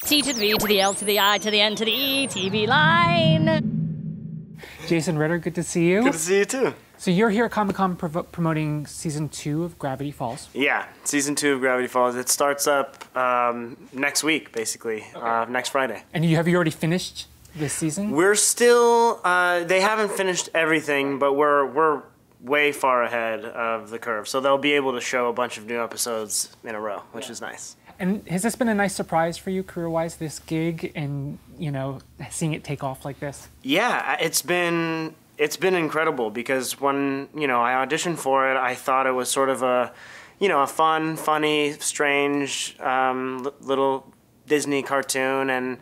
T to the V to the L to the I to the N to the E, TVLine. Jason Ritter, good to see you. Good to see you too. So you're here at Comic-Con promoting season 2 of Gravity Falls. Yeah, season 2 of Gravity Falls. It starts up next week, basically, next Friday. And have you already finished this season? We're still, they haven't finished everything, but we're way far ahead of the curve. So they'll be able to show a bunch of new episodes in a row, which is nice. And has this been a nice surprise for you career-wise, this gig, and, you know, seeing it take off like this? Yeah, it's been incredible because when, you know, I auditioned for it, I thought it was sort of a, you know, a fun, funny, strange little Disney cartoon, and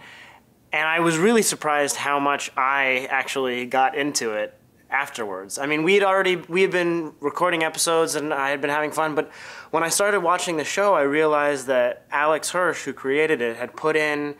I was really surprised how much I actually got into it afterwards. I mean, we had been recording episodes and I had been having fun, but when I started watching the show, I realized that Alex Hirsch, who created it, had put in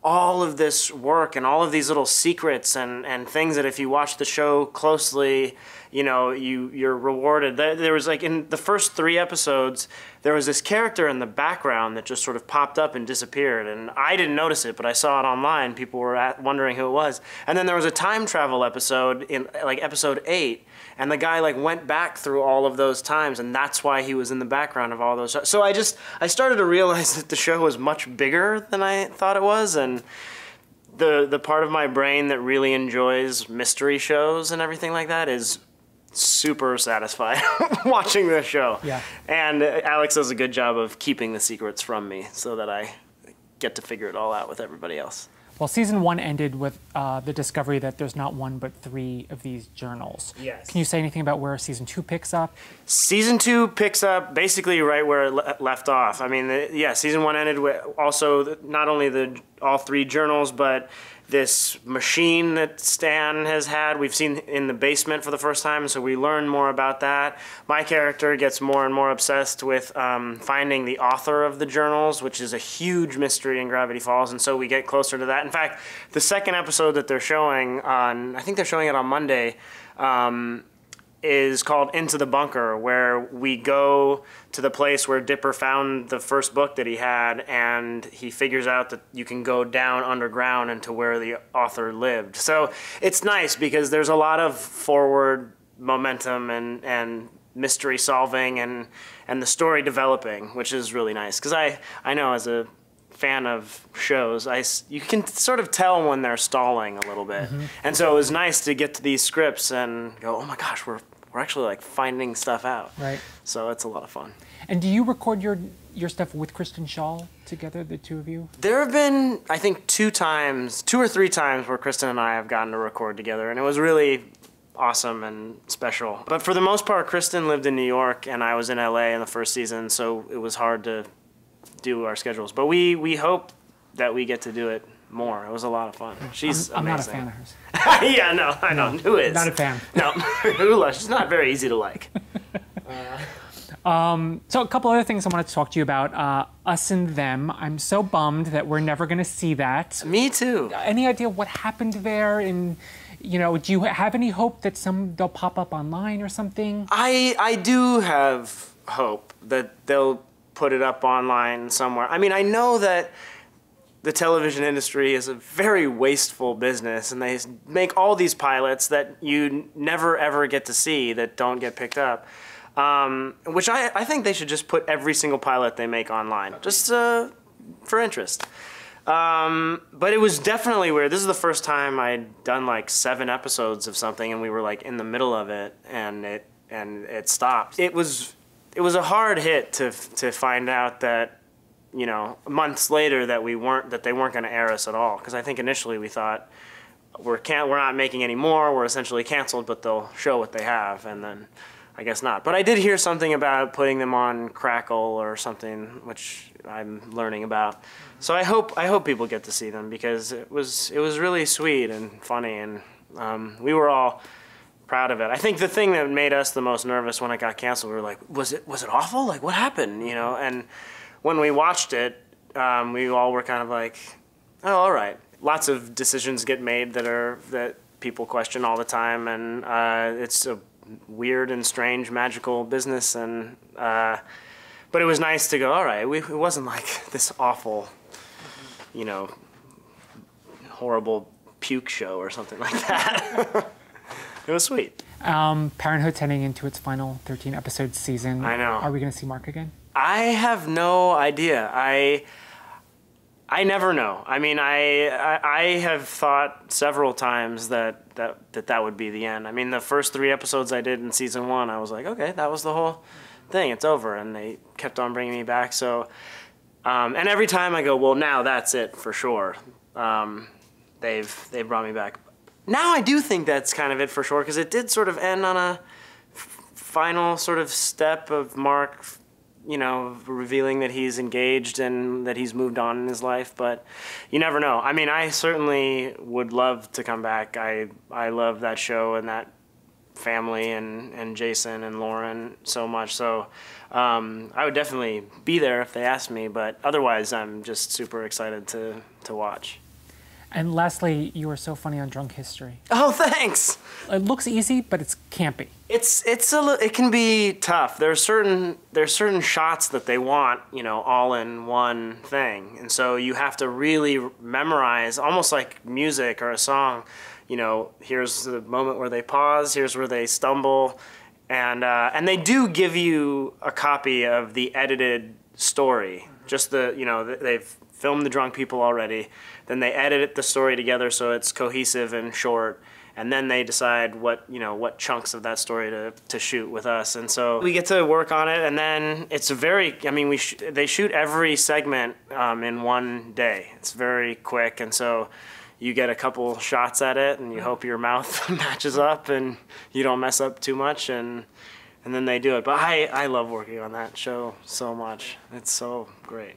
all of this work and all of these little secrets and things that if you watch the show closely, you know, you're rewarded. There was, like, in the first 3 episodes, there was this character in the background that just sort of popped up and disappeared, and I didn't notice it, but I saw it online. People were wondering who it was. And then there was a time travel episode in, like, episode 8, and the guy, like, went back through all of those times, and that's why he was in the background of all those. So I started to realize that the show was much bigger than I thought it was, and the part of my brain that really enjoys mystery shows and everything like that is super satisfied watching this show. Yeah. And Alex does a good job of keeping the secrets from me so that I get to figure it all out with everybody else. Well, season 1 ended with the discovery that there's not 1 but 3 of these journals. Yes. Can you say anything about where season 2 picks up? Season 2 picks up basically right where it left off. I mean, yeah, season 1 ended with also not only all 3 journals, but this machine that Stan has had. We've seen in the basement for the first time, so we learn more about that. My character gets more and more obsessed with finding the author of the journals, which is a huge mystery in Gravity Falls, and so we get closer to that. In fact, the second episode that they're showing on, I think they're showing it on Monday, is called Into the Bunker, where we go to the place where Dipper found the first book that he had, and he figures out that you can go down underground into where the author lived. So it's nice because there's a lot of forward momentum and mystery solving and the story developing, which is really nice. Because I know as a fan of shows, you can sort of tell when they're stalling a little bit. Mm-hmm. And so it was nice to get to these scripts and go, oh my gosh, we're actually, like, finding stuff out. Right. So it's a lot of fun. And do you record your stuff with Kristen Schaal together, the two of you? There have been, I think, 2 or 3 times where Kristen and I have gotten to record together, and it was really awesome and special. But for the most part, Kristen lived in New York, and I was in LA in the first season, so it was hard to do our schedules. But we hope that we get to do it more. It was a lot of fun. She's amazing. I'm not a fan of hers. Yeah, no, I know. Who is? Not a fan. No, Ula, she's not very easy to like. So a couple other things I wanted to talk to you about. Us and Them. I'm so bummed that we're never going to see that. Me too. Any idea what happened there? And, you know, do you have any hope that they'll pop up online or something? I do have hope that they'll put it up online somewhere. I mean, I know that the television industry is a very wasteful business, and they make all these pilots that you never ever get to see that don't get picked up. Which I think they should just put every single pilot they make online, just for interest. But it was definitely weird. This is the first time I'd done like 7 episodes of something, and we were like in the middle of it, and it stopped. It was a hard hit to find out that, you know, months later that they weren't going to air us at all. Because I think initially we thought we're not making any more. We're essentially canceled, but they'll show what they have, and then I guess not. But I did hear something about putting them on Crackle or something, which I'm learning about. So I hope people get to see them because it was really sweet and funny, and we were all proud of it. I think the thing that made us the most nervous when it got canceled, we were like, was it awful? Like, what happened? You know, and when we watched it, we all were kind of like, oh, all right. Lots of decisions get made that people question all the time, and it's a weird and strange, magical business. And but it was nice to go, all right. It wasn't like this awful you know, horrible puke show or something like that. It was sweet. Parenthood's heading into its final 13-episode season. I know. Are we going to see Mark again? I have no idea. I never know. I mean, I have thought several times that would be the end. I mean, the first 3 episodes I did in season 1, I was like, okay, that was the whole thing. It's over. And they kept on bringing me back. So, and every time I go, well, now that's it for sure. They've brought me back. Now I do think that's kind of it for sure, because it did sort of end on a final sort of step of Mark, you know, revealing that he's engaged and that he's moved on in his life, but you never know. I mean, I certainly would love to come back. I love that show and that family and Jason and Lauren so much, so I would definitely be there if they asked me, but otherwise I'm just super excited to watch. And lastly, you were so funny on Drunk History. Oh, thanks. It looks easy, but it's campy. It can be tough. There's certain shots that they want, you know, all in one thing, and so you have to really memorize, almost like music or a song. You know, here's the moment where they pause. Here's where they stumble, and they do give you a copy of the edited story. Just they've filmed the drunk people already. Then they edit the story together so it's cohesive and short, and then they decide what chunks of that story to shoot with us. And so we get to work on it, and then it's they shoot every segment in one day. It's very quick, and so you get a couple shots at it, and you hope your mouth matches up and you don't mess up too much, and then they do it. But I love working on that show so much. It's so great.